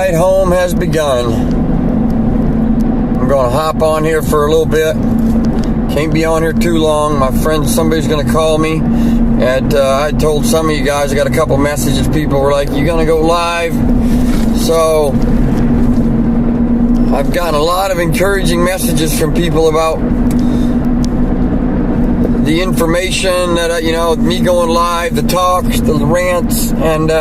ride home has begun. I'm going to hop on here for a little bit. Can't be on here too long. My friend, somebody's going to call me. And I told some of you guys, I got a couple messages. People were like, you going to go live? So I've gotten a lot of encouraging messages from people about the information that, me going live, the talks, the rants, and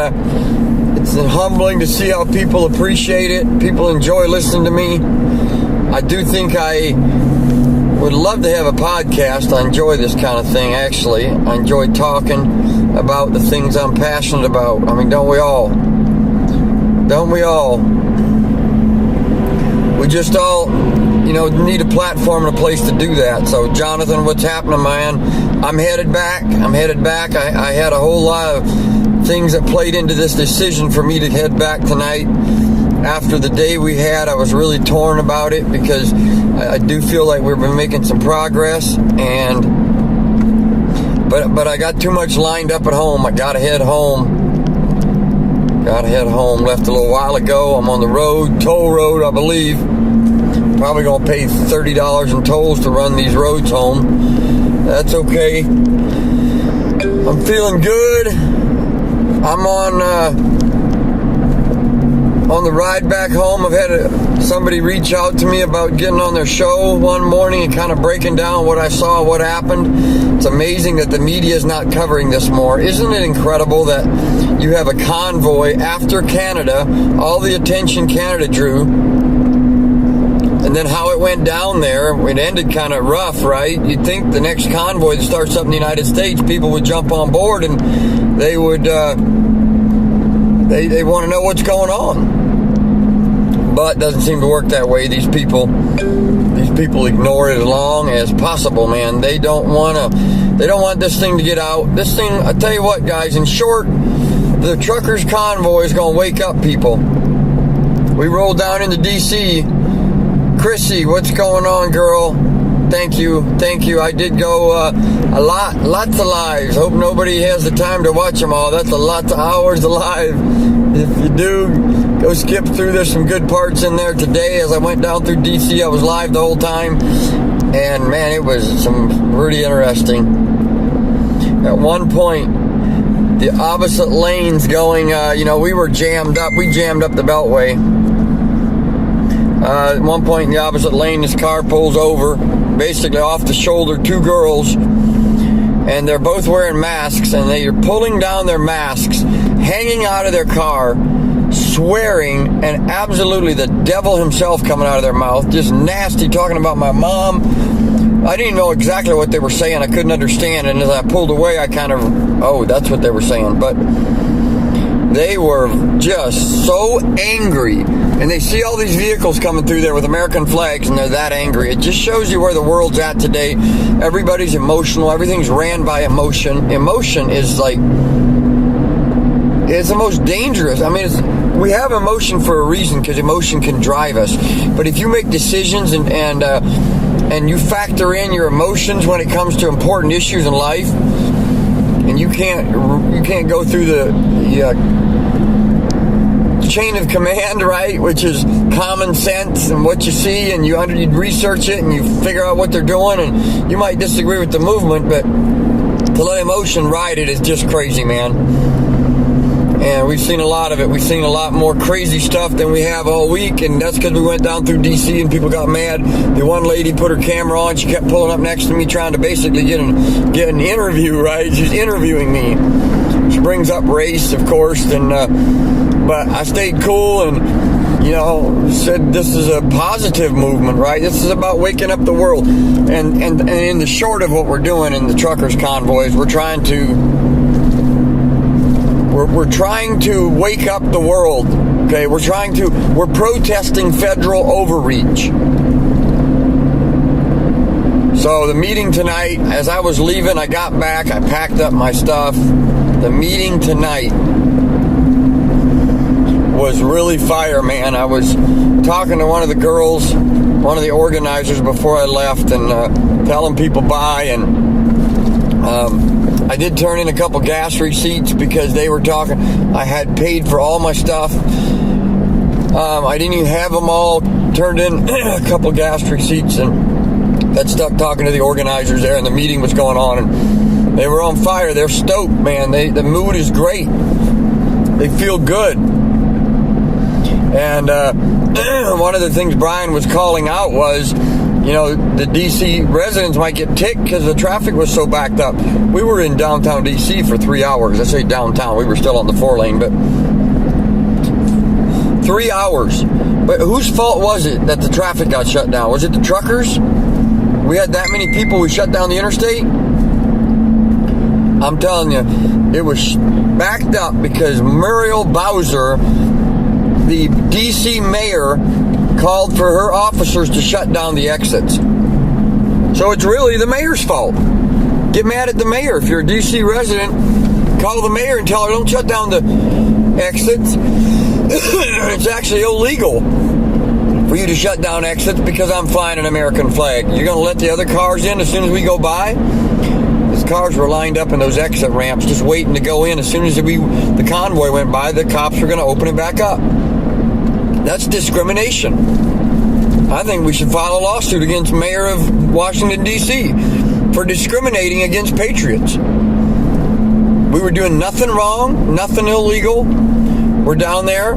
it's humbling to see how people appreciate it. People enjoy listening to me. I do think I would love to have a podcast. I enjoy this kind of thing, actually. I enjoy talking about the things I'm passionate about. I mean, don't we all? Don't we all? We just all, need a platform and a place to do that. So, Jonathan, what's happening, man? I'm headed back. I had a whole lot of things that played into this decision for me to head back tonight. After the day we had, I was really torn about it because I do feel like we've been making some progress, but I got too much lined up at home. I gotta head home. Left a little while ago. I'm on the road, toll road, I believe. Probably gonna pay $30 in tolls to run these roads home. That's okay. I'm feeling good. I'm on the ride back home. I've had somebody reach out to me about getting on their show one morning and kind of breaking down what I saw, what happened. It's amazing that the media is not covering this more. Isn't it incredible that you have a convoy after Canada, all the attention Canada drew, and then how it went down there, it ended kind of rough, right? You'd think the next convoy that starts up in the United States, people would jump on board and they would, they want to know what's going on. But it doesn't seem to work that way. These people ignore it as long as possible, man. They don't want this thing to get out. This thing, I tell you what, guys, in short, the truckers convoy is going to wake up people. We rolled down into D.C. Chrissy, what's going on, girl? Thank you. I did go lots of lives. Hope nobody has the time to watch them all. That's a lot of hours of live. If you do, go skip through. There's some good parts in there today. As I went down through D.C., I was live the whole time. And, man, it was some really interesting. At one point, the opposite lanes going, we were jammed up. We jammed up the Beltway. At one point in the opposite lane, this car pulls over, basically off the shoulder, two girls, and they're both wearing masks, and they are pulling down their masks, hanging out of their car, swearing, and absolutely the devil himself coming out of their mouth, just nasty, talking about my mom. I didn't know exactly what they were saying. I couldn't understand, and as I pulled away, I kind of, that's what they were saying, but they were just so angry. And they see all these vehicles coming through there with American flags, and they're that angry. It just shows you where the world's at today. Everybody's emotional. Everything's ran by emotion. Emotion is it's the most dangerous. I mean, we have emotion for a reason, because emotion can drive us. But if you make decisions and you factor in your emotions when it comes to important issues in life, and you can't go through the chain of command, right, which is common sense and what you see, and you research it and you figure out what they're doing, and you might disagree with the movement, but to let emotion ride it is just crazy, man. And we've seen a lot of it. We've seen a lot more crazy stuff than we have all week, and that's because we went down through D.C. and people got mad. The one lady put her camera on. She kept pulling up next to me trying to basically get an interview, right? She's interviewing me. She brings up race, of course, and but I stayed cool and, said this is a positive movement, right? This is about waking up the world. And in the short of what we're doing in the truckers convoys, we're trying to wake up the world. Okay, we're protesting federal overreach. So the meeting tonight, as I was leaving, I got back, I packed up my stuff. The meeting tonight was really fire, man. I was talking to one of the girls, one of the organizers, before I left, and telling people bye, and I did turn in a couple gas receipts because they were talking. I had paid for all my stuff. I didn't even have them all turned in. A couple gas receipts, and got stuck talking to the organizers there, and the meeting was going on, and they were on fire. They're stoked, man. The mood is great. They feel good. And one of the things Brian was calling out was, the D.C. residents might get ticked because the traffic was so backed up. We were in downtown D.C. for 3 hours. I say downtown. We were still on the 4-lane, but 3 hours. But whose fault was it that the traffic got shut down? Was it the truckers? We had that many people. We shut down the interstate. I'm telling you, it was backed up because Muriel Bowser, the D.C. mayor, called for her officers to shut down the exits. So it's really the mayor's fault. Get mad at the mayor. If you're a D.C. resident, call the mayor and tell her don't shut down the exits. It's actually illegal for you to shut down exits because I'm flying an American flag. You're going to let the other cars in as soon as we go by? These cars were lined up in those exit ramps just waiting to go in. As soon as the convoy went by, the cops were going to open it back up. That's discrimination. I think we should file a lawsuit against the mayor of Washington, D.C. for discriminating against patriots. We were doing nothing wrong, nothing illegal. We're down there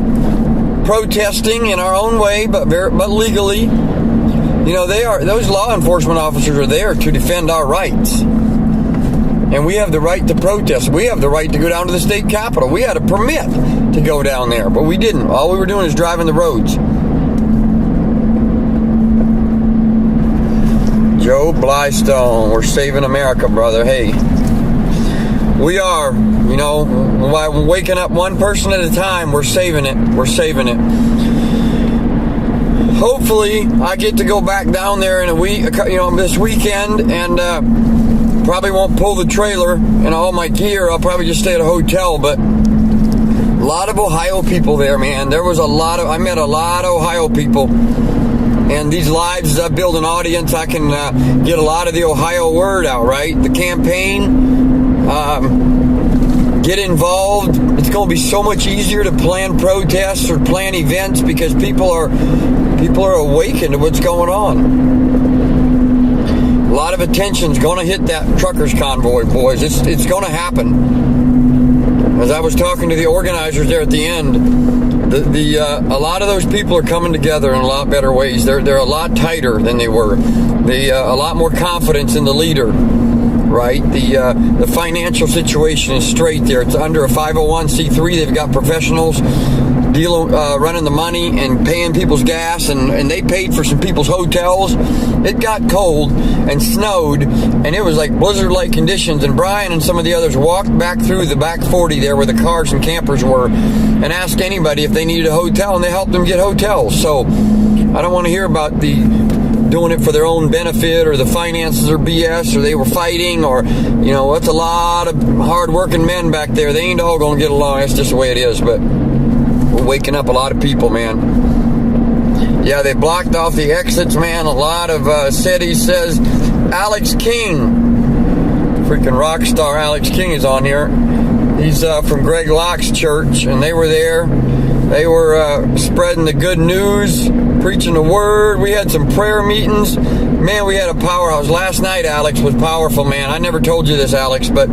protesting in our own way, but legally. Those law enforcement officers are there to defend our rights. And we have the right to protest. We have the right to go down to the state capitol. We had a permit to go down there, but we didn't. All we were doing is driving the roads. Joe Blystone, we're saving America, brother. Hey, we are. By waking up one person at a time, we're saving it. We're saving it. Hopefully, I get to go back down there in a week, this weekend, and probably won't pull the trailer and all my gear. I'll probably just stay at a hotel, but a lot of Ohio people there, man. I met a lot of Ohio people. And these lives, as I build an audience, I can get a lot of the Ohio word out, right? The campaign, get involved. It's going to be so much easier to plan protests or plan events because people are awakened to what's going on. A lot of attention's going to hit that truckers convoy, boys. It's going to happen. As I was talking to the organizers there at the end, a lot of those people are coming together in a lot better ways. They're a lot tighter than they were. A lot more confidence in the leader, right? The financial situation is straight there. It's under a 501c3. They've got professionals running the money and paying people's gas, and they paid for some people's hotels. It got cold and snowed, and it was like blizzard-like conditions, and Brian and some of the others walked back through the back 40 there where the cars and campers were and asked anybody if they needed a hotel, and they helped them get hotels. So I don't want to hear about doing it for their own benefit or the finances or BS or they were fighting or, it's a lot of hard-working men back there. They ain't all going to get along. That's just the way it is, but we're waking up a lot of people, man. Yeah, they blocked off the exits, man. A lot of cities says Alex King, freaking rock star Alex King is on here. He's from Greg Locke's church, and they were there. They were spreading the good news, preaching the word. We had some prayer meetings. Man, we had a powerhouse. Last night, Alex, was powerful, man. I never told you this, Alex, but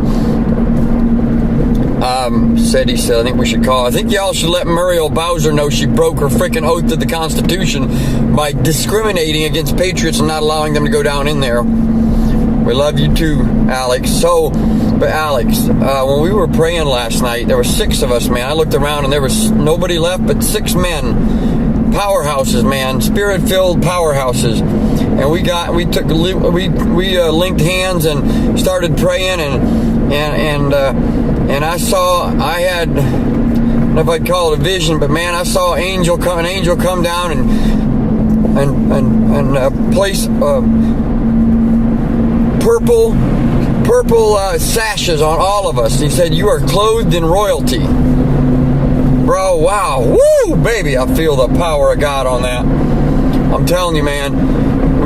he said, I think we should call. I think y'all should let Muriel Bowser know she broke her freaking oath to the Constitution by discriminating against patriots and not allowing them to go down in there. We love you too, Alex. But Alex, when we were praying last night, there were 6 of us, man. I looked around and there was nobody left but 6 men. Powerhouses, man. Spirit-filled powerhouses. And we linked hands and started praying and I had, I don't know if I'd call it a vision, but man, I saw an angel come down and place purple sashes on all of us. He said, "You are clothed in royalty." Bro, wow, woo, baby, I feel the power of God on that. I'm telling you, man.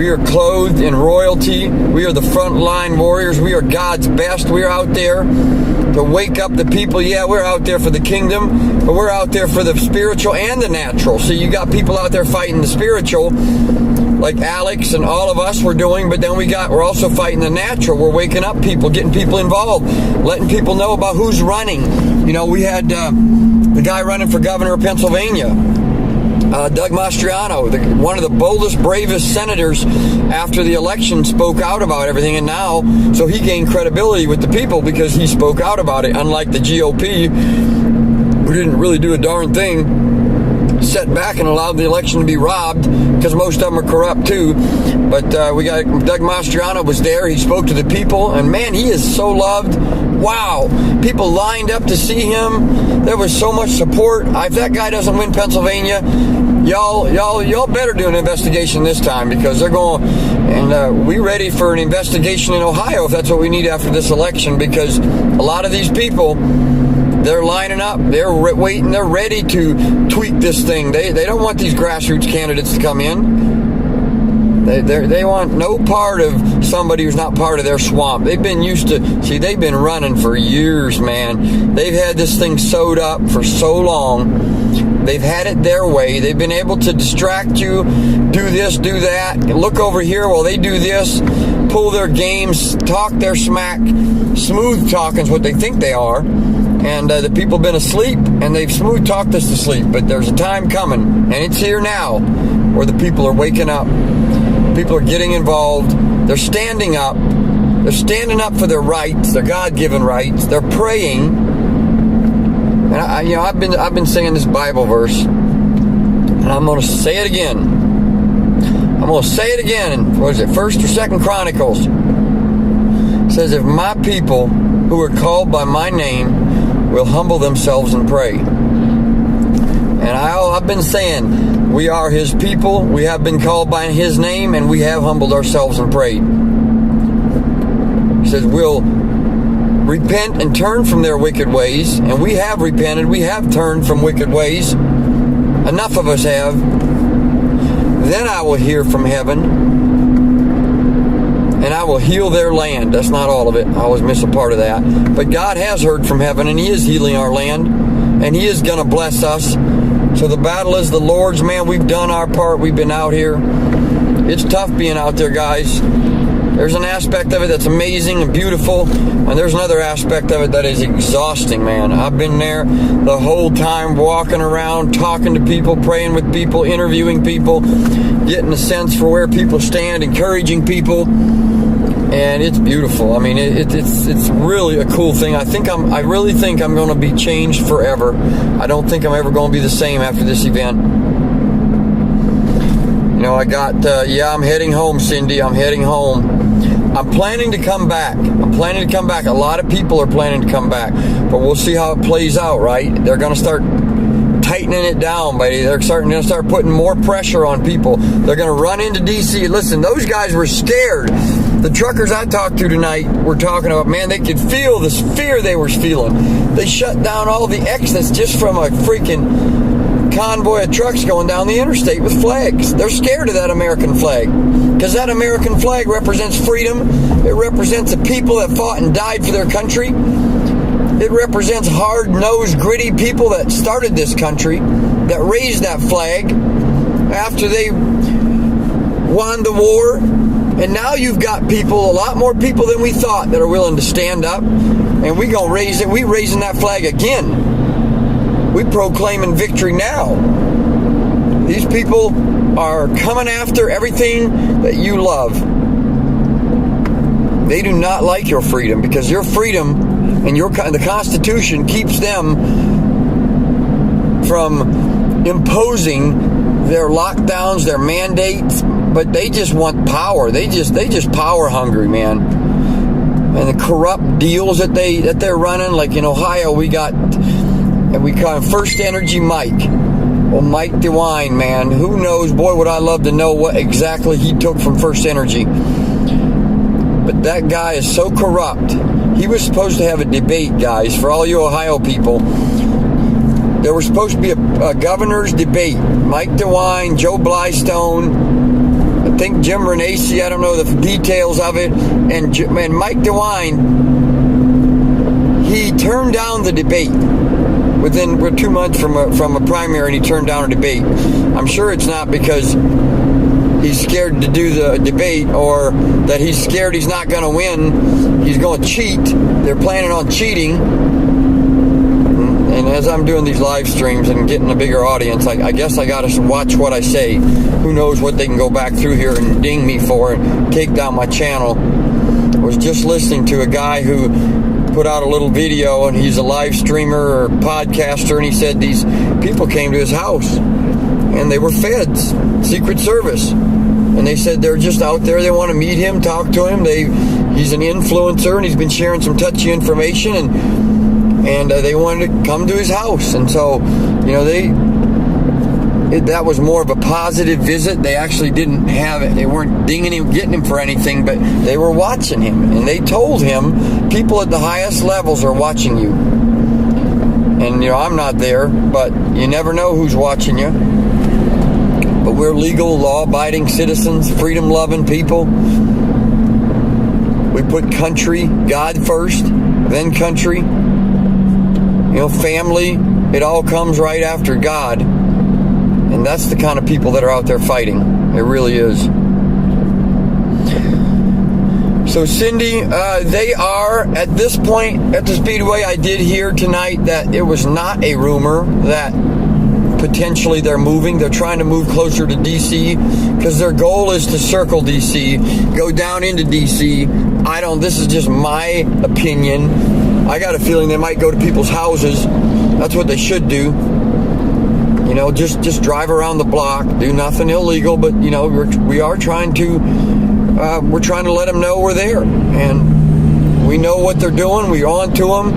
We are clothed in royalty. We are the frontline warriors. We are God's best. We are out there to wake up the people. Yeah, we're out there for the kingdom, but we're out there for the spiritual and the natural. So you got people out there fighting the spiritual, like Alex and all of us were doing, but then we're also fighting the natural. We're waking up people, getting people involved, letting people know about who's running. You know, we had the guy running for governor of Pennsylvania, Doug Mastriano, one of the boldest, bravest senators after the election, spoke out about everything, and now, so he gained credibility with the people because he spoke out about it, unlike the GOP, who didn't really do a darn thing, sat back and allowed the election to be robbed, because most of them are corrupt too. But we got Doug Mastriano was there. He spoke to the people, and man, he is so loved. Wow, people lined up to see him. There was so much support. If that guy doesn't win Pennsylvania, y'all better do an investigation this time, because they're going. And we ready for an investigation in Ohio if that's what we need after this election, because a lot of these people, they're lining up. They're waiting. They're ready to tweak this thing. They don't want these grassroots candidates to come in. They want no part of somebody who's not part of their swamp. They've been used to, they've been running for years, man. They've had this thing sewed up for so long. They've had it their way. They've been able to distract you, do this, do that, look over here while they do this, pull their games, talk their smack. Smooth talking's what they think they are. And the people have been asleep, and they've smooth talked us to sleep. But there's a time coming, and it's here now, where the people are waking up. People are getting involved. They're standing up. They're standing up for their rights, their God-given rights. They're praying. And I've been saying this Bible verse, and I'm going to say it again. I'm going to say it again. What is it? 1st or 2nd Chronicles. It says, if my people who are called by my name will humble themselves and pray. And I've been saying, we are his people, we have been called by his name, and we have humbled ourselves and prayed. He says, we'll repent and turn from their wicked ways, and we have repented, we have turned from wicked ways. Enough of us have. Then I will hear from heaven, and I will heal their land. That's not all of it. I always miss a part of that. But God has heard from heaven, and he is healing our land, and he is going to bless us. So the battle is the Lord's, man. We've done our part. We've been out here. It's tough being out there, guys. There's an aspect of it that's amazing and beautiful, and there's another aspect of it that is exhausting, man. I've been there the whole time, walking around, talking to people, praying with people, interviewing people, getting a sense for where people stand, encouraging people. And it's beautiful. I mean, it's really a cool thing. I really think I'm going to be changed forever. I don't think I'm ever going to be the same after this event. You know, I'm heading home, Cindy. I'm heading home. I'm planning to come back. A lot of people are planning to come back, but we'll see how it plays out, right? They're going to start tightening it down, buddy. They're going to start putting more pressure on people. They're going to run into D.C. Listen, those guys were scared. The truckers I talked to tonight were talking about, man, they could feel this fear they were feeling. They shut down all the exits just from a freaking convoy of trucks going down the interstate with flags. They're scared of that American flag, because that American flag represents freedom. It represents the people that fought and died for their country. It represents hard-nosed, gritty people that started this country, that raised that flag after they won the war. And now you've got people, a lot more people than we thought, that are willing to stand up. And we gonna raise it. We raising that flag again. We proclaiming victory now. These people are coming after everything that you love. They do not like your freedom, because your freedom and the Constitution keeps them from imposing their lockdowns, their mandates. But they just want power. They just power hungry, man. And the corrupt deals that they're running, like in Ohio, we call him First Energy Mike. Well, Mike DeWine, man, who knows? Boy, would I love to know what exactly he took from First Energy. But that guy is so corrupt. He was supposed to have a debate, guys, for all you Ohio people. There was supposed to be a governor's debate. Mike DeWine, Joe Blystone, think Jim Renacci, I don't know the details of it, and Mike DeWine, he turned down the debate. We're 2 months from a primary, and he turned down a debate. I'm sure it's not because he's scared to do the debate, or that he's scared he's not going to win. He's going to cheat. They're planning on cheating. And as I'm doing these live streams and getting a bigger audience, I guess I got to watch what I say. Who knows what they can go back through here and ding me for and take down my channel. I was just listening to a guy who put out a little video, and he's a live streamer or podcaster, and he said these people came to his house and they were feds, Secret Service, and they said they're just out there, they want to meet him, talk to him. He's an influencer, and he's been sharing some touchy information, and they wanted to come to his house. And so, you know, that was more of a positive visit. They actually didn't have it. They weren't dinging him, getting him for anything, but they were watching him. And they told him, people at the highest levels are watching you. And, you know, I'm not there, but you never know who's watching you. But we're legal, law-abiding citizens, freedom-loving people. We put country, God first, then country. You know, family, it all comes right after God. And that's the kind of people that are out there fighting. It really is. So Cindy, they are, at this point, at the Speedway, I did hear tonight that it was not a rumor that potentially they're moving. They're trying to move closer to D.C. because their goal is to circle D.C., go down into D.C. This is just my opinion. I got a feeling they might go to people's houses. That's what they should do. You know, just drive around the block, do nothing illegal, but, you know, we're trying to let them know we're there, and we know what they're doing. We're on to them,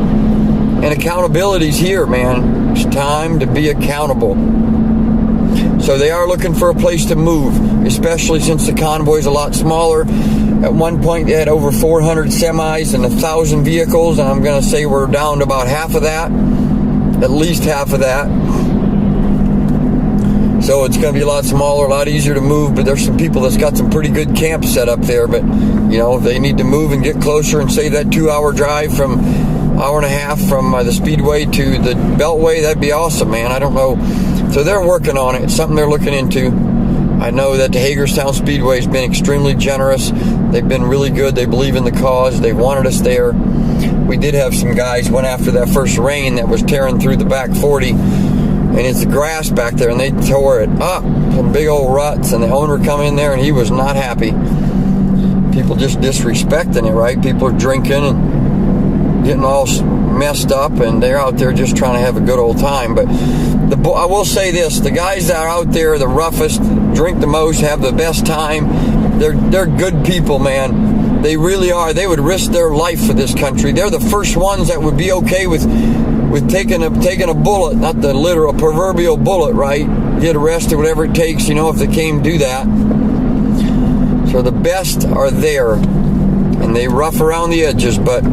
and accountability's here, man. It's time to be accountable. So they are looking for a place to move, especially since the convoy's a lot smaller. At one point, they had over 400 semis and 1,000 vehicles, and I'm going to say we're down to about half of that, at least half of that. So it's going to be a lot smaller, a lot easier to move, but there's some people that's got some pretty good camps set up there. But, you know, if they need to move and get closer and save that 2-hour drive from hour and a half from the Speedway to the Beltway, that'd be awesome, man. I don't know. So they're working on it. It's something they're looking into. I know that the Hagerstown Speedway has been extremely generous. They've been really good. They believe in the cause. They wanted us there. We did have some guys went after that first rain that was tearing through the back 40. And it's the grass back there, and they tore it up. Some big old ruts, and the owner come in there, and he was not happy. People just disrespecting it, right? People are drinking and getting all messed up, and they're out there just trying to have a good old time. But I will say this, the guys that are out there, the roughest, drink the most, have the best time, they're good people, man. They really are. They would risk their life for this country. They're the first ones that would be okay with taking a bullet, not the literal proverbial bullet, right? Get arrested, whatever it takes, you know, if they came do that. So the best are there, and they rough around the edges. But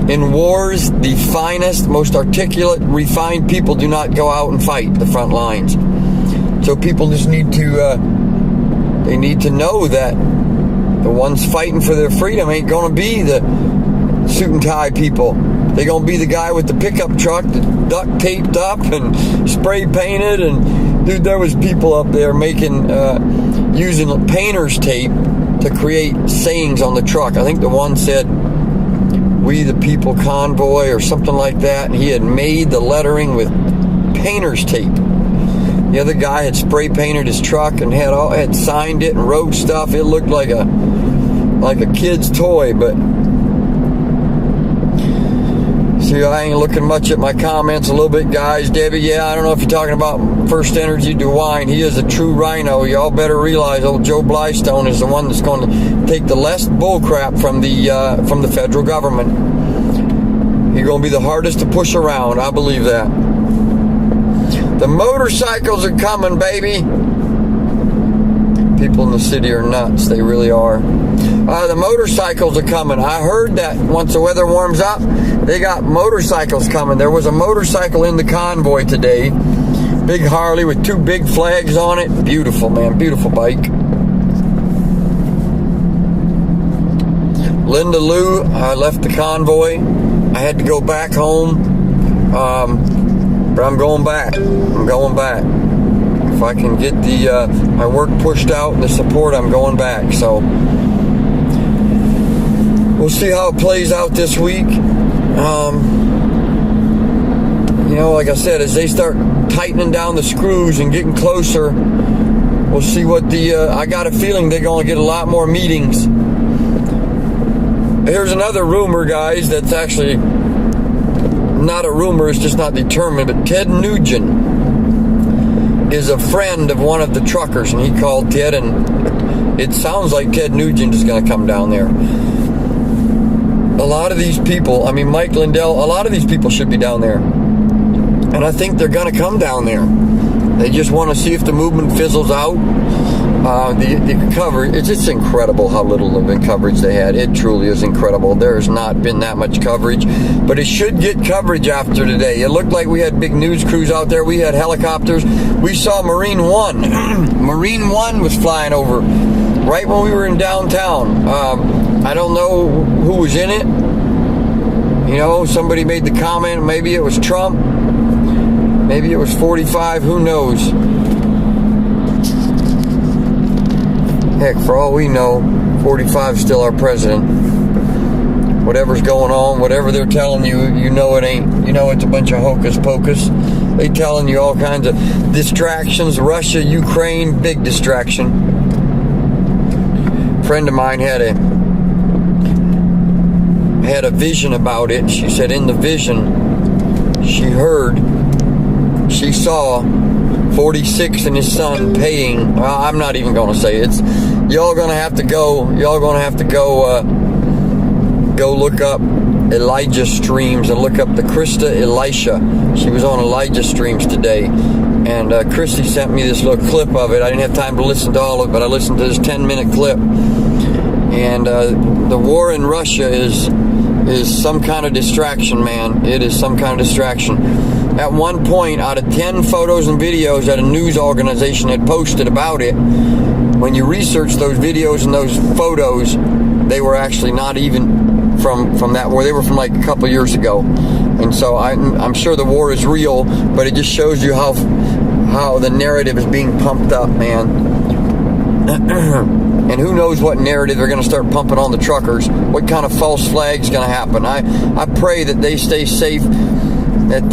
in wars, the finest, most articulate, refined people do not go out and fight the front lines. So people just need to know that the ones fighting for their freedom ain't going to be the suit and tie people. They're going to be the guy with the pickup truck that's duct taped up and spray painted. And, dude, there was people up there using painter's tape to create sayings on the truck. I think the one said, "We the People Convoy," or something like that. And he had made the lettering with painter's tape. The other guy had spray painted his truck and had signed it and wrote stuff. It looked like a kid's toy, but... See, I ain't looking much at my comments a little bit, guys. Debbie, yeah, I don't know if you're talking about First Energy DeWine. He is a true rhino. Y'all better realize old Joe Blystone is the one that's going to take the less bullcrap from the federal government. He's going to be the hardest to push around. I believe that. The motorcycles are coming, baby. People in the city are nuts. They really are. The motorcycles are coming. I heard that once the weather warms up, they got motorcycles coming. There was a motorcycle in the convoy today. Big Harley with 2 big flags on it. Beautiful, man. Beautiful bike. Linda Lou, I left the convoy. I had to go back home, but I'm going back. I'm going back. If I can get my work pushed out and the support, I'm going back. So we'll see how it plays out this week. Like I said, as they start tightening down the screws and getting closer, we'll see what I got a feeling they're going to get a lot more meetings. Here's another rumor, guys, that's actually not a rumor, it's just not determined, but Ted Nugent is a friend of one of the truckers, and he called Ted, and it sounds like Ted Nugent is going to come down there. A lot of these people, Mike Lindell, a lot of these people should be down there. And I think they're going to come down there. They just want to see if the movement fizzles out. The coverage, it's just incredible how little of the coverage they had. It truly is incredible. There's not been that much coverage, but it should get coverage after today. It looked like we had big news crews out there. We had helicopters. We saw Marine One. Marine One was flying over right when we were in downtown. I don't know who was in it. Somebody made the comment, maybe it was Trump. Maybe it was 45, who knows? Heck, for all we know, 45 is still our president. Whatever's going on, whatever they're telling you, it ain't. It's a bunch of hocus pocus. They telling you all kinds of distractions. Russia, Ukraine, big distraction. A friend of mine had a vision about it. She said in the vision, she saw 46 and his son paying. Well, I'm not even going to say it. Y'all going to have to go look up Elijah Streams and look up the Krista Elisha. She was on Elijah Streams today, and Christy sent me this little clip of it. I didn't have time to listen to all of it, but I listened to this 10-minute clip. And the war in Russia is some kind of distraction, man. It is some kind of distraction. At one point, out of 10 photos and videos that a news organization had posted about it, when you research those videos and those photos, they were actually not even from that war. They were from like a couple years ago. And so I'm sure the war is real, but it just shows you how the narrative is being pumped up, man. And who knows what narrative they're going to start pumping on the truckers. What kind of false flag is going to happen. I pray that they stay safe, that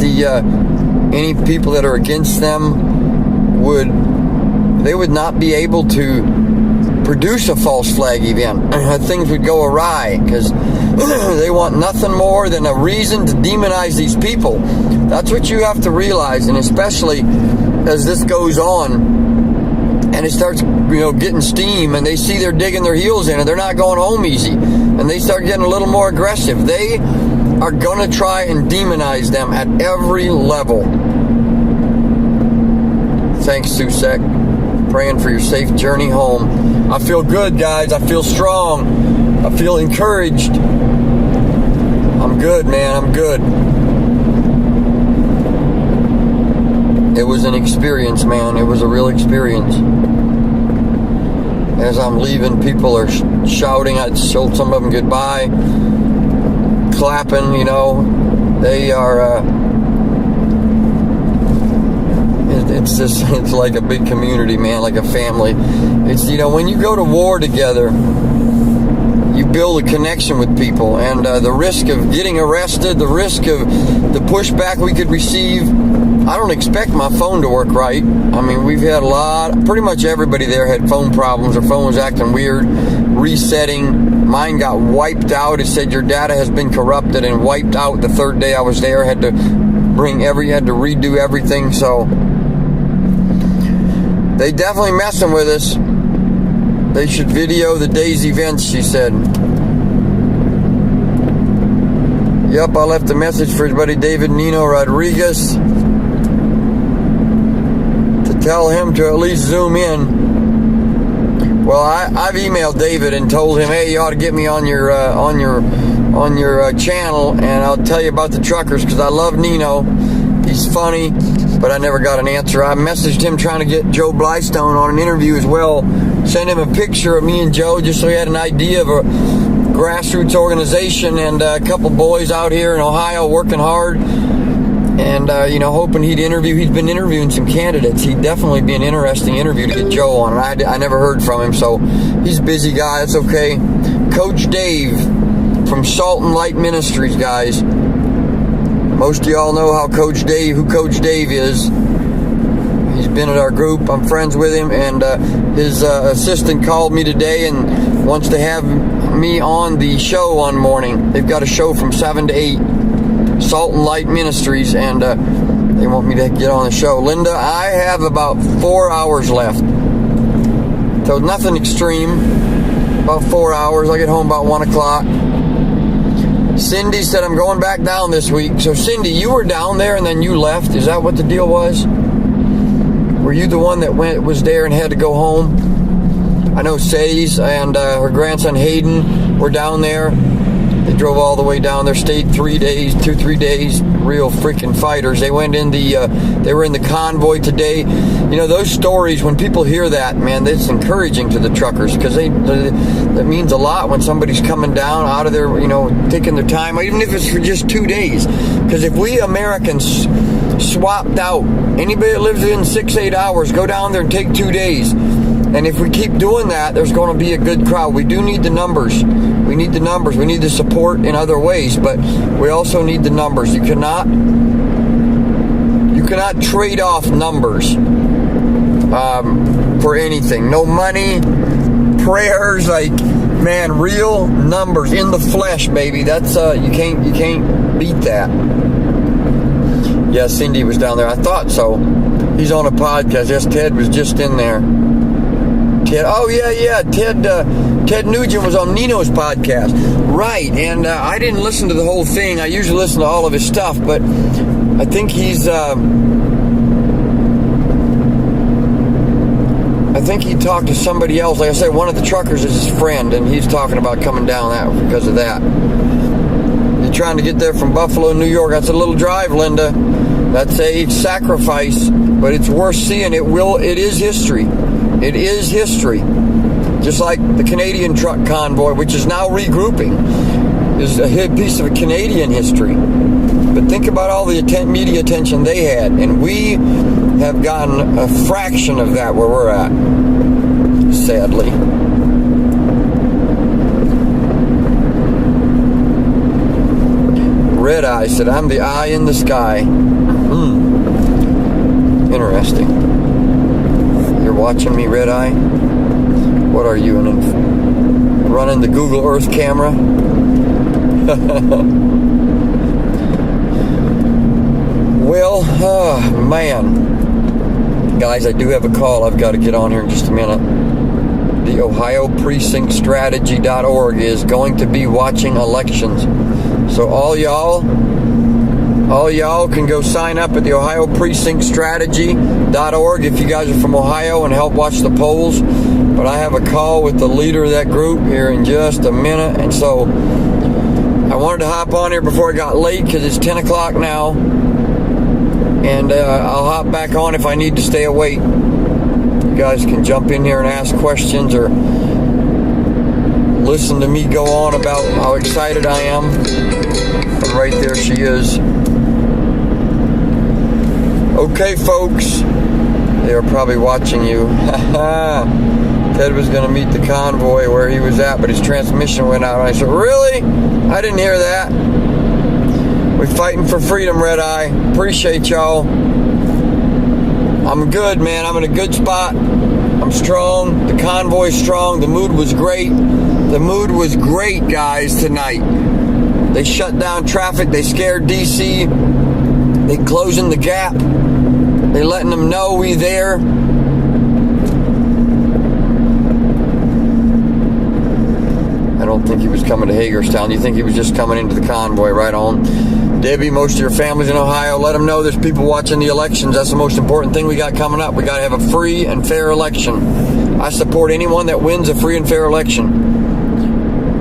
any people that are against them would not be able to produce a false flag event. Things would go awry, because they want nothing more than a reason to demonize these people. That's what you have to realize, and especially as this goes on and it starts getting steam, and they see they're digging their heels in and they're not going home easy, and they start getting a little more aggressive. They are going to try and demonize them at every level. Thanks, Susek. Praying for your safe journey home. I feel good, guys. I feel strong. I feel encouraged. I'm good, man. I'm good. It was an experience, man. It was a real experience. As I'm leaving, people are shouting. I showed some of them goodbye, clapping. They are. It's like a big community, man, like a family. It's, when you go to war together, you build a connection with people, and the risk of getting arrested, the risk of the pushback we could receive. I don't expect my phone to work right. We've had pretty much everybody there had phone problems. Their phone was acting weird, resetting. Mine got wiped out. It said your data has been corrupted and wiped out the third day I was there. Had to redo everything. So they definitely messing with us. They should video the day's events, she said. Yep, I left a message for his buddy David Nino Rodriguez to tell him to at least zoom in. Well, I've emailed David and told him, hey, you ought to get me on your channel, and I'll tell you about the truckers, because I love Nino. He's funny, but I never got an answer. I messaged him trying to get Joe Blystone on an interview as well. Sent him a picture of me and Joe just so he had an idea of grassroots organization, and a couple boys out here in Ohio working hard, and hoping he'd interview. He's been interviewing some candidates. He'd definitely be an interesting interview to get Joe on. And I never heard from him, so he's a busy guy. That's okay. Coach Dave from Salt and Light Ministries, guys. Most of y'all know who Coach Dave is. He's been at our group. I'm friends with him, and his assistant called me today and wants to have me on the show one morning. They've got a show from 7 to 8, Salt and Light Ministries, and they want me to get on the show. Linda, I have about 4 hours left. So nothing extreme. About 4 hours. I get home about 1 o'clock. Cindy said I'm going back down this week. So Cindy, you were down there and then you left. Is that what the deal was? Were you the one that was there and had to go home? I know Sadie's and her grandson Hayden were down there. They drove all the way down there, stayed 3 days, 3 days. Real freaking fighters. They went in they were in the convoy today. Those stories, when people hear that, man, it's encouraging to the truckers, because that means a lot when somebody's coming down out of their, taking their time, even if it's for just 2 days. Because if we Americans swapped out, anybody that lives in 6-8 hours, go down there and take 2 days. And if we keep doing that, there's going to be a good crowd. We do need the numbers. We need the numbers. We need the support in other ways, but we also need the numbers. You cannot trade off numbers for anything. No money, prayers, real numbers in the flesh, baby. That's you can't beat that. Yeah, Cindy was down there. I thought so. He's on a podcast. Yes, Ted was just in there. Ted, oh yeah, Ted Nugent was on Nino's podcast, right? And I didn't listen to the whole thing. I usually listen to all of his stuff, but I think he talked to somebody else. Like I said, one of the truckers is his friend, and he's talking about coming down that because of that. You're trying to get there from Buffalo, New York. That's a little drive, Linda. That's a sacrifice, but it's worth seeing. It is history. It is history. Just like the Canadian truck convoy, which is now regrouping, is a piece of Canadian history. But think about all the media attention they had, and we have gotten a fraction of that where we're at, sadly. Red Eye said, I'm the eye in the sky. Interesting. You're watching me, Red Eye? What are you, running the Google Earth camera? Well, man. Guys, I do have a call. I've got to get on here in just a minute. The OhioPrecinctStrategy.org is going to be watching elections. So all y'all can go sign up at the OhioPrecinctStrategy.org if you guys are from Ohio and help watch the polls. But I have a call with the leader of that group here in just a minute. And so I wanted to hop on here before it got late because it's 10 o'clock now. And I'll hop back on if I need to stay awake. You guys can jump in here and ask questions or listen to me go on about how excited I am. And right there she is. Okay, folks. They are probably watching you. Ted was going to meet the convoy where he was at, but his transmission went out. And I said, really? I didn't hear that. We're fighting for freedom, Red Eye. Appreciate y'all. I'm good, man. I'm in a good spot. I'm strong. The convoy's strong. The mood was great. The mood was great, guys, tonight. They shut down traffic. They scared D.C. They closing the gap. They letting them know we there. I don't think he was coming to Hagerstown. You think he was just coming into the convoy right on? Debbie, most of your family's in Ohio. Let them know there's people watching the elections. That's the most important thing we got coming up. We got to have a free and fair election. I support anyone that wins a free and fair election.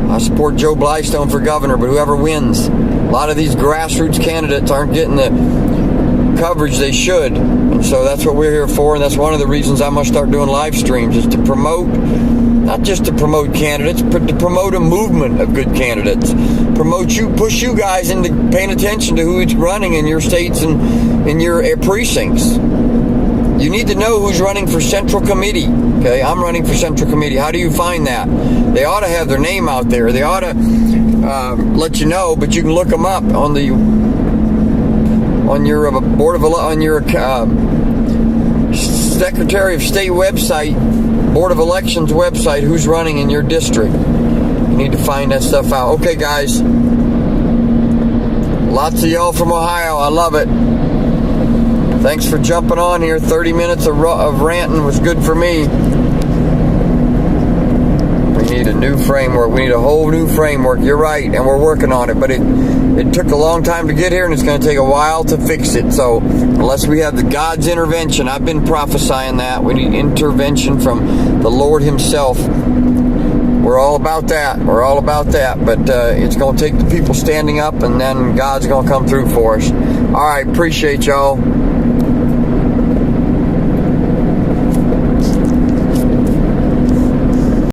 I support Joe Blystone for governor, but whoever wins. A lot of these grassroots candidates aren't getting the coverage they should. And so that's what we're here for, and that's one of the reasons I'm going to start doing live streams, is to promote not just to promote candidates, but to promote a movement of good candidates. Push you guys into paying attention to who's running in your states and in your precincts. You need to know who's running for Central Committee. Okay, I'm running for Central Committee. How do you find that? They ought to have their name out there. They ought to let you know, but you can look them up on your Secretary of State website, Board of Elections website, who's running in your district. You need to find that stuff out. Okay, guys. Lots of y'all from Ohio. I love it. Thanks for jumping on here. 30 minutes of ranting was good for me. We need a new framework. We need a whole new framework. You're right, and we're working on it. But it took a long time to get here, and it's going to take a while to fix it. So unless we have the God's intervention, I've been prophesying that. We need intervention from the Lord himself. We're all about that. We're all about that. But it's going to take the people standing up, and then God's going to come through for us. All right, appreciate y'all.